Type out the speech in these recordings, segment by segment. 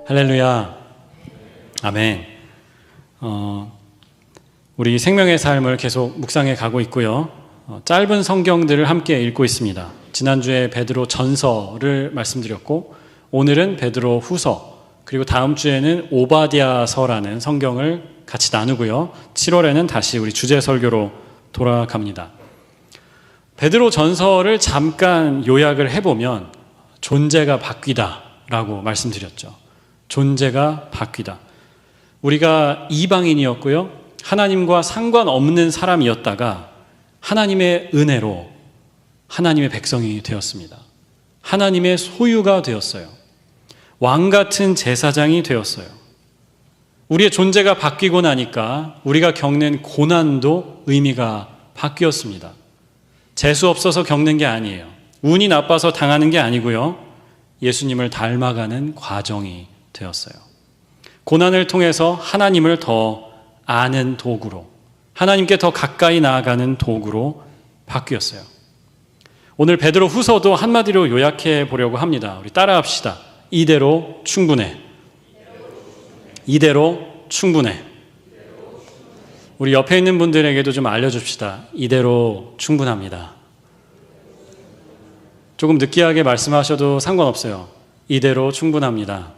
할렐루야. 아멘. 우리 생명의 삶을 계속 묵상해 가고 있고요. 짧은 성경들을 함께 읽고 있습니다. 지난주에 베드로 전서를 말씀드렸고, 오늘은 베드로 후서, 그리고 다음 주에는 오바댜서라는 성경을 같이 나누고요. 7월에는 다시 우리 주제 설교로 돌아갑니다. 베드로 전서를 잠깐 요약을 해보면 존재가 바뀌다라고 말씀드렸죠. 존재가 바뀌다. 우리가 이방인이었고요. 하나님과 상관없는 사람이었다가 하나님의 은혜로 하나님의 백성이 되었습니다. 하나님의 소유가 되었어요. 왕 같은 제사장이 되었어요. 우리의 존재가 바뀌고 나니까 우리가 겪는 고난도 의미가 바뀌었습니다. 재수 없어서 겪는 게 아니에요. 운이 나빠서 당하는 게 아니고요. 예수님을 닮아가는 과정이 되었어요. 고난을 통해서 하나님을 더 아는 도구로, 하나님께 더 가까이 나아가는 도구로 바뀌었어요. 오늘 베드로 후서도 한마디로 요약해 보려고 합니다. 우리 따라합시다. 이대로 충분해. 이대로 충분해. 우리 옆에 있는 분들에게도 좀 알려줍시다. 이대로 충분합니다. 조금 느끼하게 말씀하셔도 상관없어요. 이대로 충분합니다.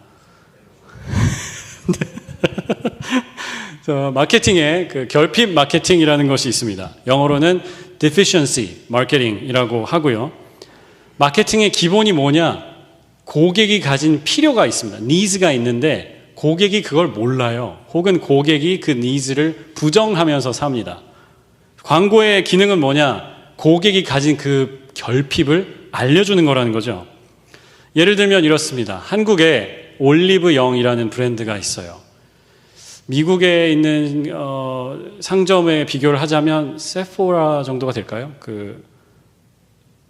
마케팅에 결핍 마케팅이라는 것이 있습니다. 영어로는 deficiency marketing이라고 하고요. 마케팅의 기본이 뭐냐? 고객이 가진 필요가 있습니다. nids가 있는데 고객이 그걸 몰라요. 혹은 고객이 그 nids를 부정하면서 삽니다. 광고의 기능은 뭐냐? 고객이 가진 그 결핍을 알려주는 거라는 거죠. 예를 들면 이렇습니다. 한국에 올리브 영이라는 브랜드가 있어요. 미국에 있는 상점에 비교를 하자면 세포라 정도가 될까요?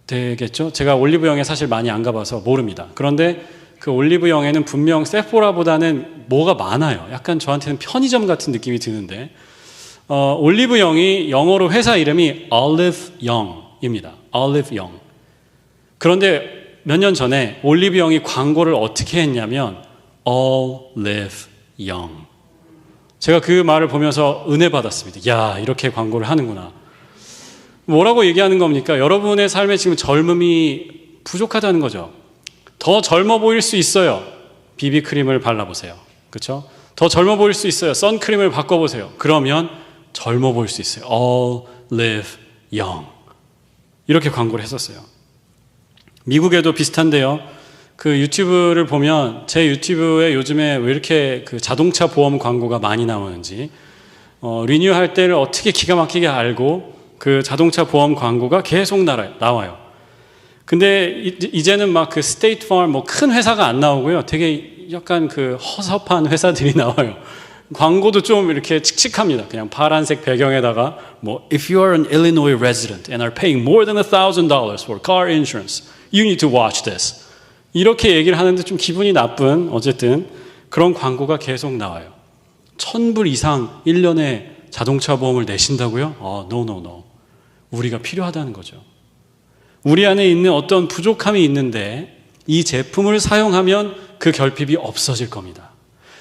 되겠죠? 제가 올리브영에 사실 많이 안 가봐서 모릅니다. 그런데 그 올리브영에는 분명 세포라보다는 뭐가 많아요. 약간 저한테는 편의점 같은 느낌이 드는데 올리브영이 영어로 회사 이름이 Olive Young입니다. Olive Young. 그런데 몇 년 전에 올리브영이 광고를 어떻게 했냐면 Olive Young. 제가 그 말을 보면서 은혜 받았습니다. 야, 이렇게 광고를 하는구나. 뭐라고 얘기하는 겁니까? 여러분의 삶에 지금 젊음이 부족하다는 거죠. 더 젊어 보일 수 있어요. 비비크림을 발라보세요. 그렇죠? 더 젊어 보일 수 있어요. 선크림을 바꿔보세요. 그러면 젊어 보일 수 있어요. All live young. 이렇게 광고를 했었어요. 미국에도 비슷한데요. 그 유튜브를 보면 제 유튜브에 요즘에 왜 이렇게 그 자동차 보험 광고가 많이 나오는지 리뉴할 때를 어떻게 기가 막히게 알고 그 자동차 보험 광고가 계속 나와요. 근데 이제는 막 그 스테이트 팜 뭐 큰 회사가 안 나오고요. 되게 약간 그 허접한 회사들이 나와요. 광고도 좀 이렇게 칙칙합니다. 그냥 파란색 배경에다가 뭐 If you are an Illinois resident and are paying more than $1,000 for car insurance, you need to watch this. 이렇게 얘기를 하는데 좀 기분이 나쁜 어쨌든 그런 광고가 계속 나와요. 1,000불 이상 1년에 자동차 보험을 내신다고요? No. 우리가 필요하다는 거죠. 우리 안에 있는 어떤 부족함이 있는데 이 제품을 사용하면 그 결핍이 없어질 겁니다.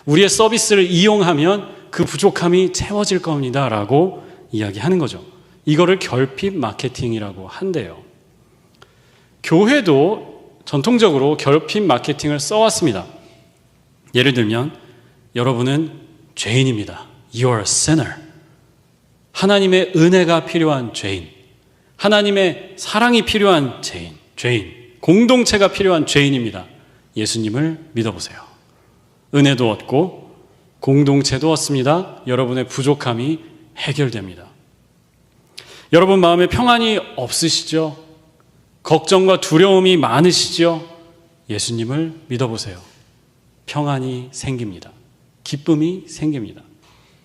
우리의 서비스를 이용하면 그 부족함이 채워질 겁니다. 라고 이야기하는 거죠. 이거를 결핍 마케팅이라고 한대요. 교회도 전통적으로 결핍 마케팅을 써왔습니다. 예를 들면 여러분은 죄인입니다. You are a sinner. 하나님의 은혜가 필요한 죄인. 하나님의 사랑이 필요한 죄인. 공동체가 필요한 죄인입니다. 예수님을 믿어보세요. 은혜도 얻고 공동체도 얻습니다. 여러분의 부족함이 해결됩니다. 여러분 마음에 평안이 없으시죠? 걱정과 두려움이 많으시죠? 예수님을 믿어보세요. 평안이 생깁니다. 기쁨이 생깁니다.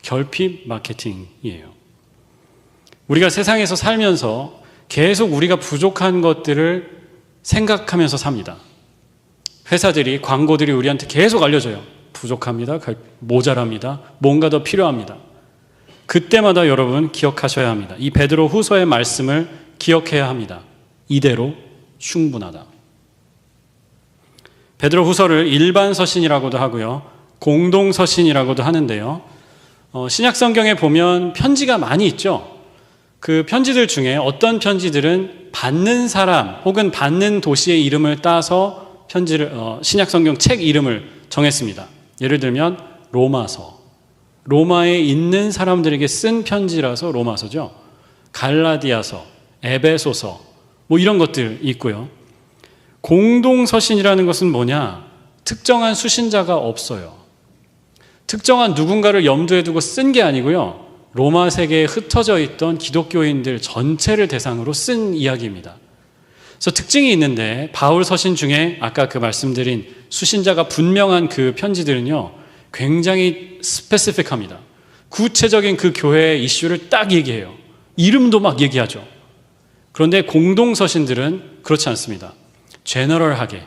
결핍 마케팅이에요. 우리가 세상에서 살면서 계속 우리가 부족한 것들을 생각하면서 삽니다. 회사들이, 광고들이 우리한테 계속 알려줘요. 부족합니다. 모자랍니다. 뭔가 더 필요합니다. 그때마다 여러분 기억하셔야 합니다. 이 베드로 후서의 말씀을 기억해야 합니다. 이대로 충분하다. 베드로 후서를 일반 서신이라고도 하고요. 공동 서신이라고도 하는데요. 신약 성경에 보면 편지가 많이 있죠. 그 편지들 중에 어떤 편지들은 받는 사람 혹은 받는 도시의 이름을 따서 편지를 신약 성경 책 이름을 정했습니다. 예를 들면 로마서, 로마에 있는 사람들에게 쓴 편지라서 로마서죠. 갈라디아서, 에베소서 뭐 이런 것들 있고요. 공동서신이라는 것은 뭐냐? 특정한 수신자가 없어요. 특정한 누군가를 염두에 두고 쓴 게 아니고요. 로마 세계에 흩어져 있던 기독교인들 전체를 대상으로 쓴 이야기입니다. 그래서 특징이 있는데 바울 서신 중에 아까 그 말씀드린 수신자가 분명한 그 편지들은요. 굉장히 스페시픽합니다. 구체적인 그 교회의 이슈를 딱 얘기해요. 이름도 막 얘기하죠. 그런데 공동서신들은 그렇지 않습니다. 제너럴하게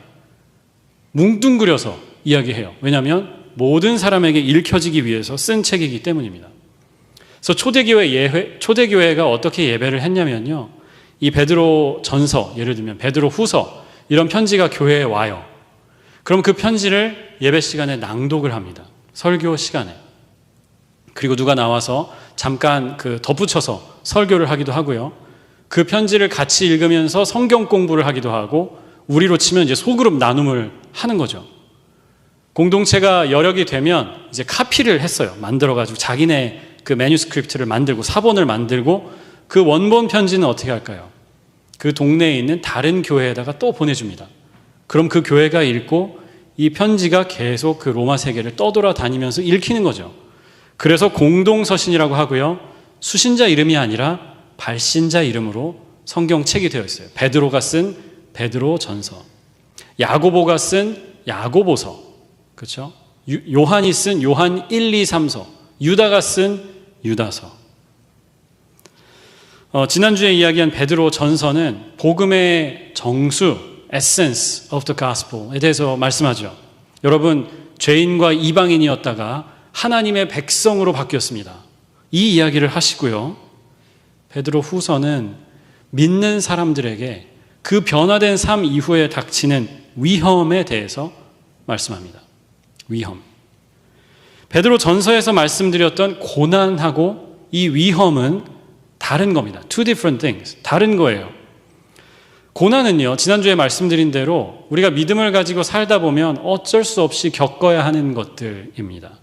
뭉뚱그려서 이야기해요. 왜냐하면 모든 사람에게 읽혀지기 위해서 쓴 책이기 때문입니다. 그래서 초대교회가 어떻게 예배를 했냐면요. 이 베드로 전서, 예를 들면 베드로 후서 이런 편지가 교회에 와요. 그럼 그 편지를 예배 시간에 낭독을 합니다. 설교 시간에. 그리고 누가 나와서 잠깐 그 덧붙여서 설교를 하기도 하고요. 그 편지를 같이 읽으면서 성경 공부를 하기도 하고 우리로 치면 이제 소그룹 나눔을 하는 거죠. 공동체가 여력이 되면 이제 카피를 했어요. 만들어가지고 자기네 그 매뉴스크립트를 만들고 사본을 만들고 그 원본 편지는 어떻게 할까요? 그 동네에 있는 다른 교회에다가 또 보내줍니다. 그럼 그 교회가 읽고 이 편지가 계속 그 로마 세계를 떠돌아다니면서 읽히는 거죠. 그래서 공동서신이라고 하고요. 수신자 이름이 아니라 발신자 이름으로 성경책이 되어 있어요. 베드로가 쓴 베드로 전서, 야고보가 쓴 야고보서, 그렇죠? 요한이 쓴 요한 1, 2, 3서, 유다가 쓴 유다서. 지난주에 이야기한 베드로 전서는 복음의 정수, essence of the gospel에 대해서 말씀하죠. 여러분, 죄인과 이방인이었다가 하나님의 백성으로 바뀌었습니다. 이 이야기를 하시고요. 베드로 후서는 믿는 사람들에게 그 변화된 삶 이후에 닥치는 위험에 대해서 말씀합니다. 위험. 베드로 전서에서 말씀드렸던 고난하고 이 위험은 다른 겁니다. Two different things. 다른 거예요. 고난은요, 지난주에 말씀드린 대로 우리가 믿음을 가지고 살다 보면 어쩔 수 없이 겪어야 하는 것들입니다.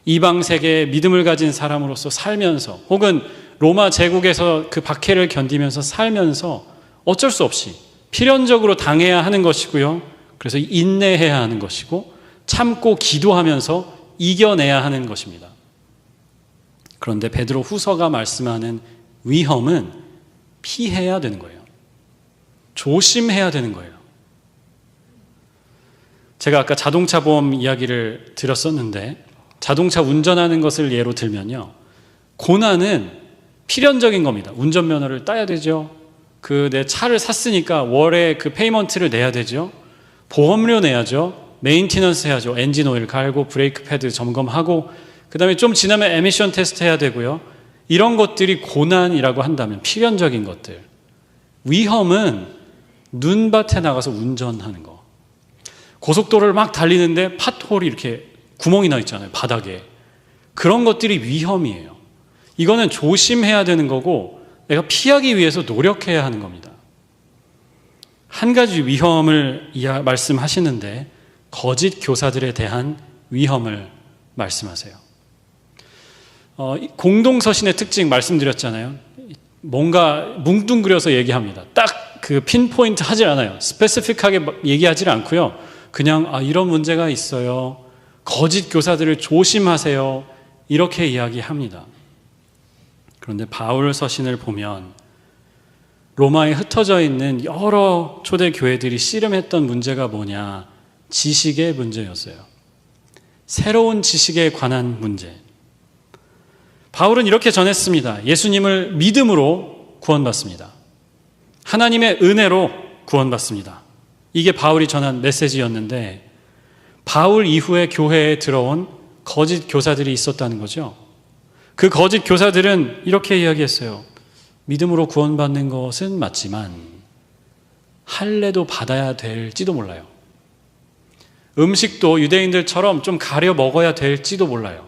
이방 세계에 믿음을 가진 사람으로서 살면서 혹은 로마 제국에서 그 박해를 견디면서 살면서 어쩔 수 없이 필연적으로 당해야 하는 것이고요. 그래서 인내해야 하는 것이고 참고 기도하면서 이겨내야 하는 것입니다. 그런데 베드로 후서가 말씀하는 위험은 피해야 되는 거예요. 조심해야 되는 거예요. 제가 아까 자동차 보험 이야기를 드렸었는데 자동차 운전하는 것을 예로 들면요. 고난은 필연적인 겁니다. 운전면허를 따야 되죠. 내 차를 샀으니까 월에 그 페이먼트를 내야 되죠. 보험료 내야죠. 메인티넌스 해야죠. 엔진 오일 갈고 브레이크 패드 점검하고 그 다음에 좀 지나면 에미션 테스트 해야 되고요. 이런 것들이 고난이라고 한다면 필연적인 것들. 위험은 눈밭에 나가서 운전하는 거. 고속도로를 막 달리는데 팟홀이 이렇게 구멍이 나 있잖아요. 바닥에. 그런 것들이 위험이에요. 이거는 조심해야 되는 거고 내가 피하기 위해서 노력해야 하는 겁니다. 한 가지 위험을 말씀하시는데 거짓 교사들에 대한 위험을 말씀하세요. 공동서신의 특징 말씀드렸잖아요. 뭔가 뭉뚱그려서 얘기합니다. 딱 그 핀포인트 하질 않아요. 스페시픽하게 얘기하지 않고요. 그냥 이런 문제가 있어요. 거짓 교사들을 조심하세요. 이렇게 이야기합니다. 그런데 바울 서신을 보면 로마에 흩어져 있는 여러 초대 교회들이 씨름했던 문제가 뭐냐? 지식의 문제였어요. 새로운 지식에 관한 문제. 바울은 이렇게 전했습니다. 예수님을 믿음으로 구원받습니다. 하나님의 은혜로 구원받습니다. 이게 바울이 전한 메시지였는데 바울 이후에 교회에 들어온 거짓 교사들이 있었다는 거죠. 그 거짓 교사들은 이렇게 이야기했어요. 믿음으로 구원받는 것은 맞지만 할례도 받아야 될지도 몰라요. 음식도 유대인들처럼 좀 가려 먹어야 될지도 몰라요.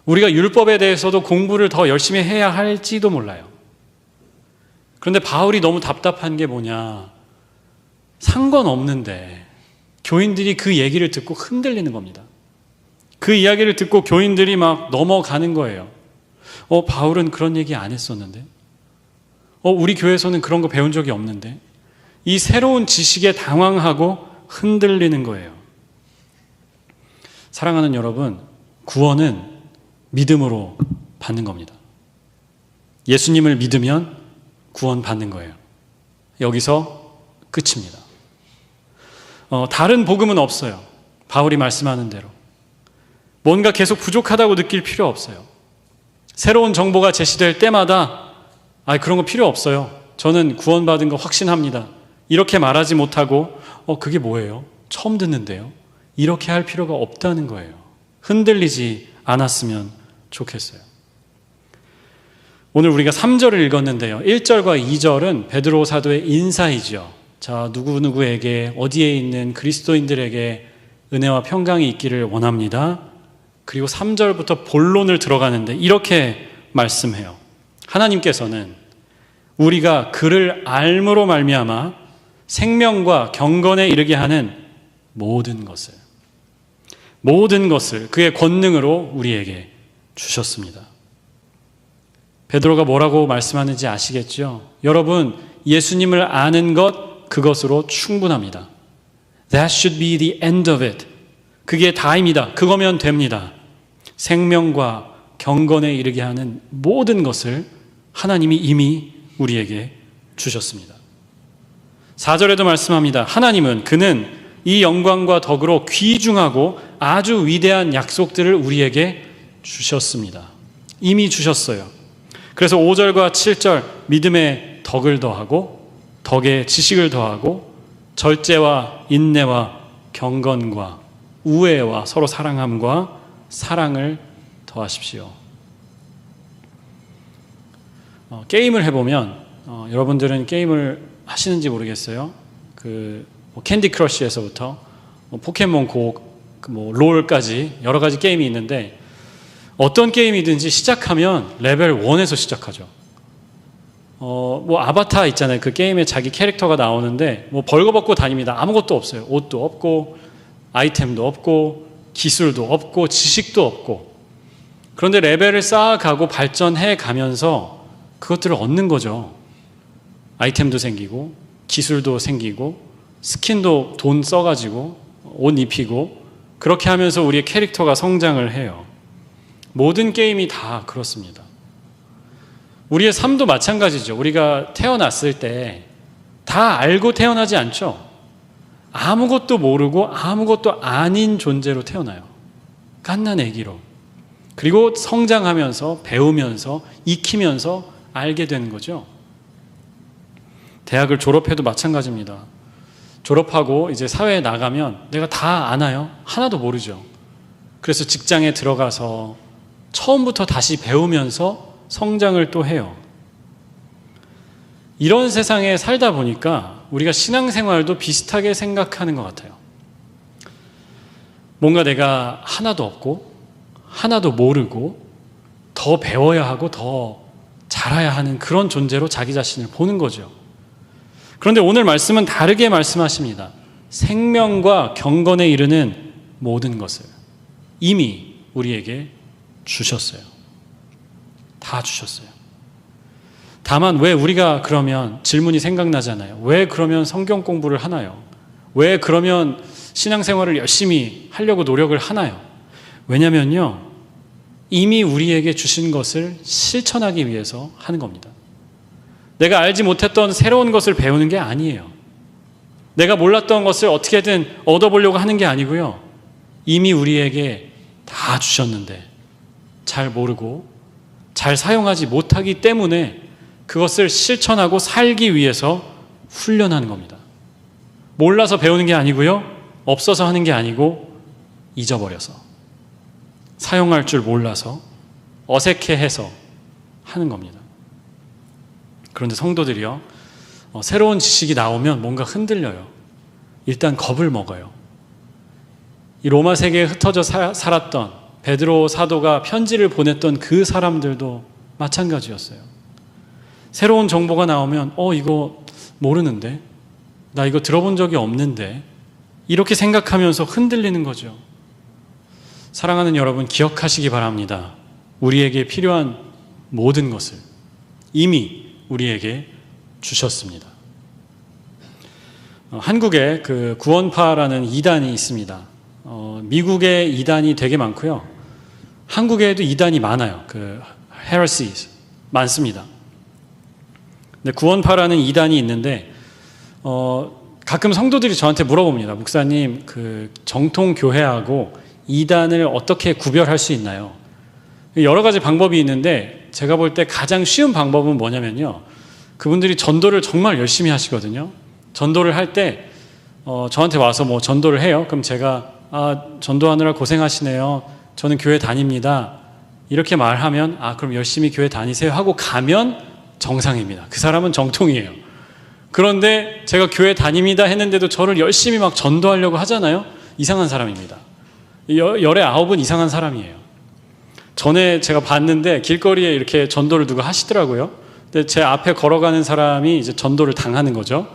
우리가 율법에 대해서도 공부를 더 열심히 해야 할지도 몰라요. 그런데 바울이 너무 답답한 게 뭐냐? 상관없는데 교인들이 그 얘기를 듣고 흔들리는 겁니다. 그 이야기를 듣고 교인들이 막 넘어가는 거예요. 바울은 그런 얘기 안 했었는데? 우리 교회에서는 그런 거 배운 적이 없는데? 이 새로운 지식에 당황하고 흔들리는 거예요. 사랑하는 여러분, 구원은 믿음으로 받는 겁니다. 예수님을 믿으면 구원 받는 거예요. 여기서 끝입니다. 다른 복음은 없어요. 바울이 말씀하는 대로. 뭔가 계속 부족하다고 느낄 필요 없어요. 새로운 정보가 제시될 때마다 그런 거 필요 없어요. 저는 구원받은 거 확신합니다. 이렇게 말하지 못하고 그게 뭐예요? 처음 듣는데요. 이렇게 할 필요가 없다는 거예요. 흔들리지 않았으면 좋겠어요. 오늘 우리가 3절을 읽었는데요. 1절과 2절은 베드로 사도의 인사이죠. 자, 누구누구에게 어디에 있는 그리스도인들에게 은혜와 평강이 있기를 원합니다. 그리고 3절부터 본론을 들어가는데 이렇게 말씀해요. 하나님께서는 우리가 그를 알므로 말미암아 생명과 경건에 이르게 하는 모든 것을 그의 권능으로 우리에게 주셨습니다. 베드로가 뭐라고 말씀하는지 아시겠죠? 여러분, 예수님을 아는 것, 그것으로 충분합니다. That should be the end of it. 그게 다입니다. 그거면 됩니다. 생명과 경건에 이르게 하는 모든 것을 하나님이 이미 우리에게 주셨습니다. 4절에도 말씀합니다. 하나님은 그는 이 영광과 덕으로 귀중하고 아주 위대한 약속들을 우리에게 주셨습니다. 이미 주셨어요. 그래서 5절과 7절 믿음의 덕을 더하고 덕의 지식을 더하고 절제와 인내와 경건과 우애와 서로 사랑함과 사랑을 더하십시오. 게임을 해보면 여러분들은 게임을 하시는지 모르겠어요. 캔디 크러쉬에서부터 포켓몬 고, 롤까지 여러 가지 게임이 있는데 어떤 게임이든지 시작하면 레벨 1에서 시작하죠. 아바타 있잖아요. 그 게임에 자기 캐릭터가 나오는데 벌거벗고 다닙니다. 아무것도 없어요. 옷도 없고 아이템도 없고 기술도 없고 지식도 없고. 그런데 레벨을 쌓아가고 발전해 가면서 그것들을 얻는 거죠. 아이템도 생기고 기술도 생기고 스킨도 돈 써가지고 옷 입히고 그렇게 하면서 우리의 캐릭터가 성장을 해요. 모든 게임이 다 그렇습니다. 우리의 삶도 마찬가지죠. 우리가 태어났을 때 다 알고 태어나지 않죠. 아무것도 모르고 아무것도 아닌 존재로 태어나요. 갓난 아기로. 그리고 성장하면서 배우면서 익히면서 알게 되는 거죠. 대학을 졸업해도 마찬가지입니다. 졸업하고 이제 사회에 나가면 내가 다 아나요? 하나도 모르죠. 그래서 직장에 들어가서 처음부터 다시 배우면서 성장을 또 해요. 이런 세상에 살다 보니까 우리가 신앙생활도 비슷하게 생각하는 것 같아요. 뭔가 내가 하나도 없고 하나도 모르고 더 배워야 하고 더 잘해야 하는 그런 존재로 자기 자신을 보는 거죠. 그런데 오늘 말씀은 다르게 말씀하십니다. 생명과 경건에 이르는 모든 것을 이미 우리에게 주셨어요. 다 주셨어요. 다만 왜 우리가 그러면 질문이 생각나잖아요. 왜 그러면 성경 공부를 하나요? 왜 그러면 신앙생활을 열심히 하려고 노력을 하나요? 왜냐면요, 이미 우리에게 주신 것을 실천하기 위해서 하는 겁니다. 내가 알지 못했던 새로운 것을 배우는 게 아니에요. 내가 몰랐던 것을 어떻게든 얻어보려고 하는 게 아니고요. 이미 우리에게 다 주셨는데 잘 모르고 잘 사용하지 못하기 때문에 그것을 실천하고 살기 위해서 훈련하는 겁니다. 몰라서 배우는 게 아니고요. 없어서 하는 게 아니고 잊어버려서 사용할 줄 몰라서 어색해해서 하는 겁니다. 그런데 성도들이요, 새로운 지식이 나오면 뭔가 흔들려요. 일단 겁을 먹어요. 이 로마 세계에 흩어져 살았던 베드로 사도가 편지를 보냈던 그 사람들도 마찬가지였어요. 새로운 정보가 나오면 이거 모르는데, 나 이거 들어본 적이 없는데, 이렇게 생각하면서 흔들리는 거죠. 사랑하는 여러분, 기억하시기 바랍니다. 우리에게 필요한 모든 것을 이미 우리에게 주셨습니다. 한국에 그 구원파라는 이단이 있습니다. 미국에 이단이 되게 많고요. 한국에도 이단이 많아요. 그 heresies 많습니다. 근데 구원파라는 이단이 있는데 가끔 성도들이 저한테 물어봅니다. 목사님, 그 정통 교회하고 이단을 어떻게 구별할 수 있나요? 여러 가지 방법이 있는데 제가 볼 때 가장 쉬운 방법은 뭐냐면요. 그분들이 전도를 정말 열심히 하시거든요. 전도를 할 때 저한테 와서 뭐 전도를 해요. 그럼 제가 전도하느라 고생하시네요. 저는 교회 다닙니다. 이렇게 말하면 그럼 열심히 교회 다니세요 하고 가면 정상입니다. 그 사람은 정통이에요. 그런데 제가 교회 다닙니다 했는데도 저를 열심히 막 전도하려고 하잖아요. 이상한 사람입니다. 열의 아홉은 이상한 사람이에요. 전에 제가 봤는데 길거리에 이렇게 전도를 누가 하시더라고요. 근데 제 앞에 걸어가는 사람이 이제 전도를 당하는 거죠.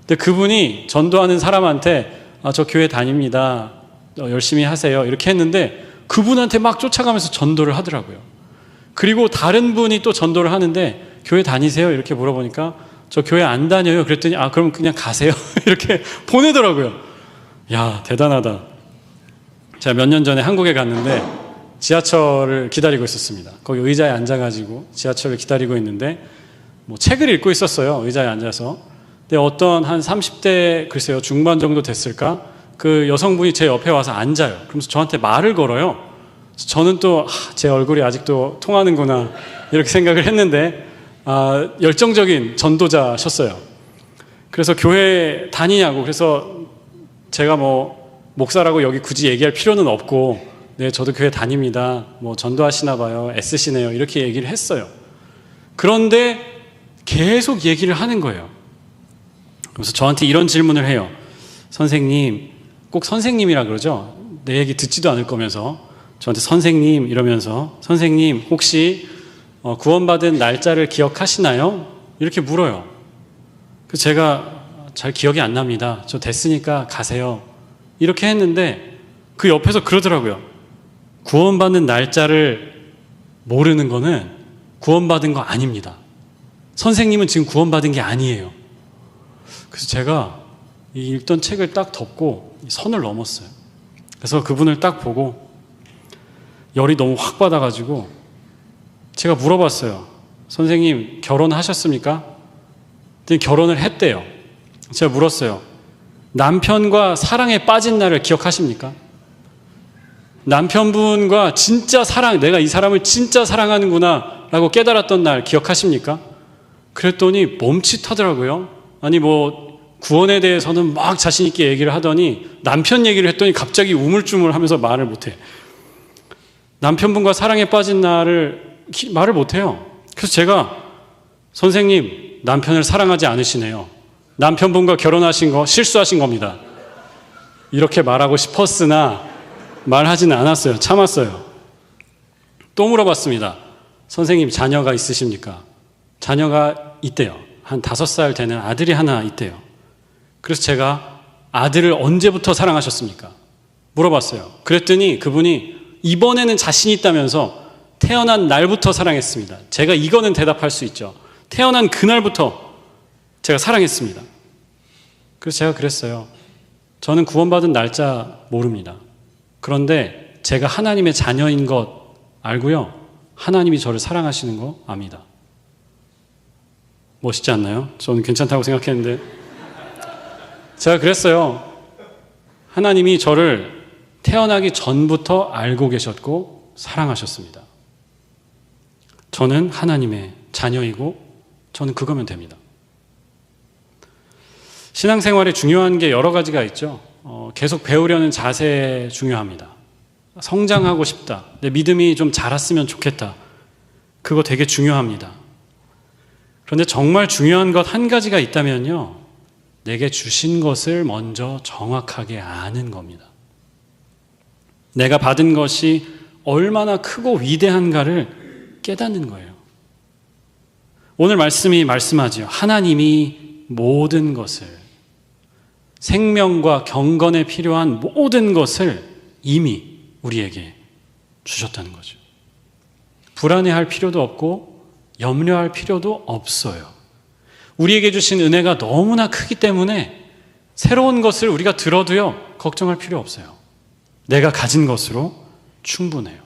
근데 그분이 전도하는 사람한테 저 교회 다닙니다. 열심히 하세요. 이렇게 했는데 그분한테 막 쫓아가면서 전도를 하더라고요. 그리고 다른 분이 또 전도를 하는데 교회 다니세요? 이렇게 물어보니까 저 교회 안 다녀요. 그랬더니 그럼 그냥 가세요. 이렇게 보내더라고요. 야, 대단하다. 제가 몇 년 전에 한국에 갔는데 지하철을 기다리고 있었습니다. 거기 의자에 앉아가지고 지하철을 기다리고 있는데 뭐 책을 읽고 있었어요. 의자에 앉아서. 근데 어떤 한 30대 글쎄요 중반 정도 됐을까? 그 여성분이 제 옆에 와서 앉아요. 그러면서 저한테 말을 걸어요. 저는 또 제 얼굴이 아직도 통하는구나 이렇게 생각을 했는데 열정적인 전도자셨어요. 그래서 교회 다니냐고. 그래서 제가 뭐 목사라고 여기 굳이 얘기할 필요는 없고 네, 저도 교회 다닙니다. 뭐 전도하시나 봐요. 애쓰시네요. 이렇게 얘기를 했어요. 그런데 계속 얘기를 하는 거예요. 그래서 저한테 이런 질문을 해요. 선생님, 꼭 선생님이라 그러죠. 내 얘기 듣지도 않을 거면서 저한테 선생님 이러면서 선생님 혹시 구원받은 날짜를 기억하시나요? 이렇게 물어요. 그래서 제가 잘 기억이 안 납니다. 저 됐으니까 가세요. 이렇게 했는데 그 옆에서 그러더라고요. 구원받는 날짜를 모르는 거는 구원받은 거 아닙니다. 선생님은 지금 구원받은 게 아니에요. 그래서 제가 이 읽던 책을 딱 덮고 선을 넘었어요. 그래서 그분을 딱 보고 열이 너무 확 받아가지고 제가 물어봤어요. 선생님 결혼하셨습니까? 그랬더니 결혼을 했대요. 제가 물었어요. 남편과 사랑에 빠진 날을 기억하십니까? 남편분과 진짜 사랑, 내가 이 사람을 진짜 사랑하는구나 라고 깨달았던 날 기억하십니까? 그랬더니 멈칫하더라고요. 아니 뭐 구원에 대해서는 막 자신 있게 얘기를 하더니 남편 얘기를 했더니 갑자기 우물쭈물 하면서 말을 못해. 남편분과 사랑에 빠진 날을 말을 못해요. 그래서 제가 선생님 남편을 사랑하지 않으시네요. 남편분과 결혼하신 거 실수하신 겁니다. 이렇게 말하고 싶었으나 말하지는 않았어요. 참았어요. 또 물어봤습니다. 선생님 자녀가 있으십니까? 자녀가 있대요. 한 5살 되는 아들이 하나 있대요. 그래서 제가 아들을 언제부터 사랑하셨습니까? 물어봤어요. 그랬더니 그분이 이번에는 자신 있다면서 태어난 날부터 사랑했습니다. 제가 이거는 대답할 수 있죠. 태어난 그날부터 제가 사랑했습니다. 그래서 제가 그랬어요. 저는 구원받은 날짜 모릅니다. 그런데 제가 하나님의 자녀인 것 알고요. 하나님이 저를 사랑하시는 거 압니다. 멋있지 않나요? 저는 괜찮다고 생각했는데 제가 그랬어요. 하나님이 저를 태어나기 전부터 알고 계셨고 사랑하셨습니다. 저는 하나님의 자녀이고 저는 그거면 됩니다. 신앙생활에 중요한 게 여러 가지가 있죠. 계속 배우려는 자세 중요합니다. 성장하고 싶다. 내 믿음이 좀 자랐으면 좋겠다. 그거 되게 중요합니다. 그런데 정말 중요한 것 한 가지가 있다면요. 내게 주신 것을 먼저 정확하게 아는 겁니다. 내가 받은 것이 얼마나 크고 위대한가를 깨닫는 거예요. 오늘 말씀이 말씀하죠. 하나님이 모든 것을, 생명과 경건에 필요한 모든 것을 이미 우리에게 주셨다는 거죠. 불안해할 필요도 없고 염려할 필요도 없어요. 우리에게 주신 은혜가 너무나 크기 때문에 새로운 것을 우리가 들어도요, 걱정할 필요 없어요. 내가 가진 것으로 충분해요.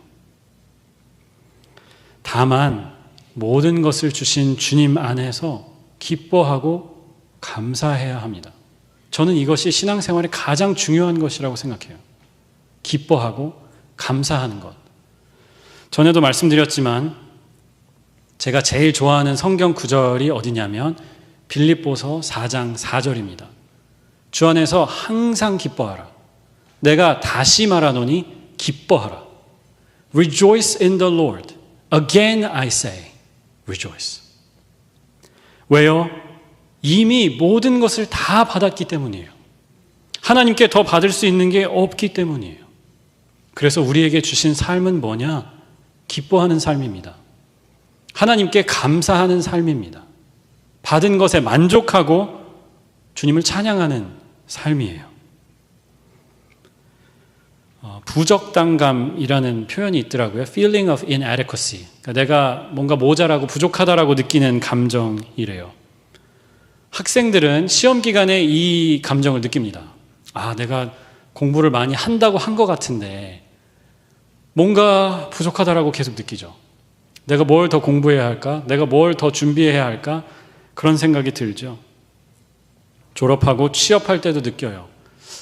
다만 모든 것을 주신 주님 안에서 기뻐하고 감사해야 합니다. 저는 이것이 신앙생활의 가장 중요한 것이라고 생각해요. 기뻐하고 감사하는 것. 전에도 말씀드렸지만 제가 제일 좋아하는 성경 구절이 어디냐면 빌립보서 4장 4절입니다. 주 안에서 항상 기뻐하라. 내가 다시 말하노니 기뻐하라. Rejoice in the Lord. Again I say, rejoice. 왜요? 이미 모든 것을 다 받았기 때문이에요. 하나님께 더 받을 수 있는 게 없기 때문이에요. 그래서 우리에게 주신 삶은 뭐냐? 기뻐하는 삶입니다. 하나님께 감사하는 삶입니다. 받은 것에 만족하고 주님을 찬양하는 삶이에요. 부적당감이라는 표현이 있더라고요. Feeling of inadequacy. 그러니까 내가 뭔가 모자라고 부족하다라고 느끼는 감정이래요. 학생들은 시험 기간에 이 감정을 느낍니다. 내가 공부를 많이 한다고 한 것 같은데 뭔가 부족하다라고 계속 느끼죠. 내가 뭘 더 공부해야 할까? 내가 뭘 더 준비해야 할까? 그런 생각이 들죠. 졸업하고 취업할 때도 느껴요.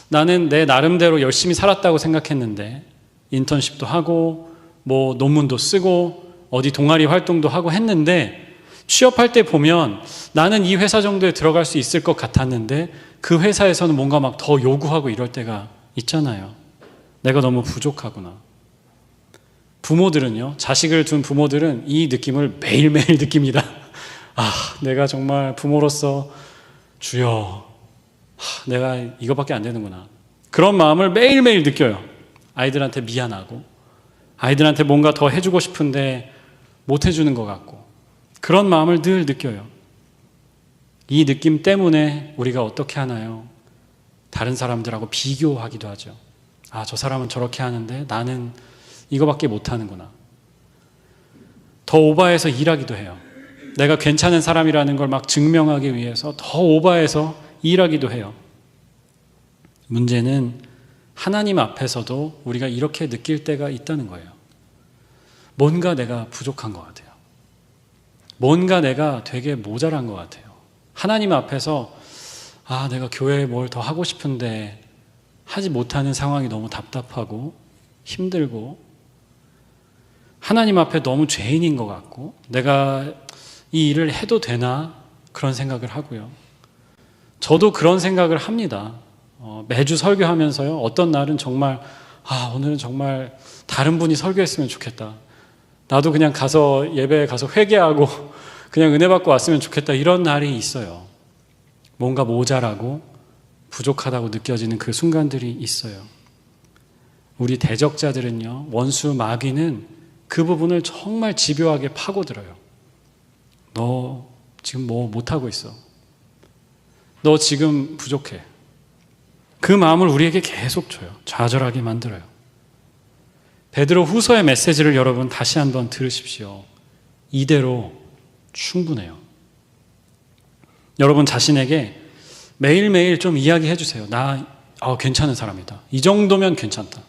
나는 내 나름대로 열심히 살았다고 생각했는데 인턴십도 하고 뭐 논문도 쓰고 어디 동아리 활동도 하고 했는데 취업할 때 보면 나는 이 회사 정도에 들어갈 수 있을 것 같았는데 그 회사에서는 뭔가 막 더 요구하고 이럴 때가 있잖아요. 내가 너무 부족하구나. 부모들은요, 자식을 둔 부모들은 이 느낌을 매일매일 느낍니다. 내가 정말 부모로서 주여, 내가 이거밖에 안 되는구나. 그런 마음을 매일매일 느껴요. 아이들한테 미안하고 아이들한테 뭔가 더 해주고 싶은데 못 해주는 것 같고 그런 마음을 늘 느껴요. 이 느낌 때문에 우리가 어떻게 하나요? 다른 사람들하고 비교하기도 하죠. 저 사람은 저렇게 하는데 나는 이거밖에 못하는구나. 더 오버해서 일하기도 해요. 내가 괜찮은 사람이라는 걸 막 증명하기 위해서 더 오버해서 일하기도 해요. 문제는 하나님 앞에서도 우리가 이렇게 느낄 때가 있다는 거예요. 뭔가 내가 부족한 것 같아요. 뭔가 내가 되게 모자란 것 같아요. 하나님 앞에서 내가 교회에 뭘 더 하고 싶은데 하지 못하는 상황이 너무 답답하고 힘들고 하나님 앞에 너무 죄인인 것 같고 내가 이 일을 해도 되나 그런 생각을 하고요. 저도 그런 생각을 합니다. 매주 설교하면서요. 어떤 날은 정말 오늘은 정말 다른 분이 설교했으면 좋겠다. 나도 그냥 가서 예배에 가서 회개하고 그냥 은혜 받고 왔으면 좋겠다. 이런 날이 있어요. 뭔가 모자라고 부족하다고 느껴지는 그 순간들이 있어요. 우리 대적자들은요. 원수 마귀는 그 부분을 정말 집요하게 파고들어요. 너 지금 뭐 못하고 있어. 너 지금 부족해. 그 마음을 우리에게 계속 줘요. 좌절하게 만들어요. 베드로 후서의 메시지를 여러분 다시 한번 들으십시오. 이대로 충분해요. 여러분 자신에게 매일매일 좀 이야기해 주세요. 나 괜찮은 사람이다. 이 정도면 괜찮다.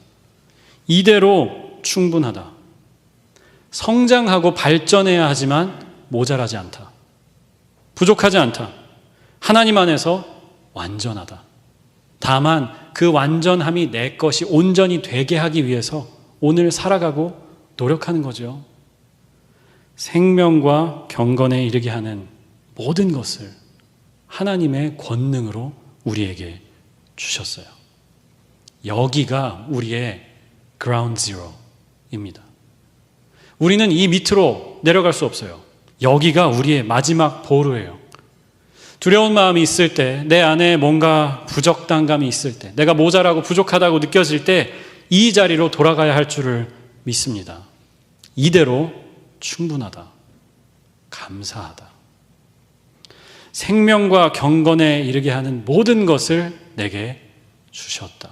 이대로 충분하다. 성장하고 발전해야 하지만 모자라지 않다. 부족하지 않다. 하나님 안에서 완전하다. 다만 그 완전함이 내 것이 온전히 되게 하기 위해서 오늘 살아가고 노력하는 거죠. 생명과 경건에 이르게 하는 모든 것을 하나님의 권능으로 우리에게 주셨어요. 여기가 우리의 ground zero입니다. 우리는 이 밑으로 내려갈 수 없어요. 여기가 우리의 마지막 보루예요. 두려운 마음이 있을 때, 내 안에 뭔가 부적당감이 있을 때, 내가 모자라고 부족하다고 느껴질 때 이 자리로 돌아가야 할 줄을 믿습니다. 이대로 충분하다. 감사하다. 생명과 경건에 이르게 하는 모든 것을 내게 주셨다.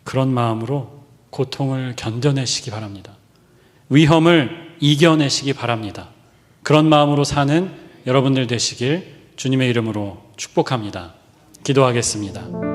그런 마음으로 고통을 견뎌내시기 바랍니다. 위험을 이겨내시기 바랍니다. 그런 마음으로 사는 여러분들 되시길 주님의 이름으로 축복합니다. 기도하겠습니다.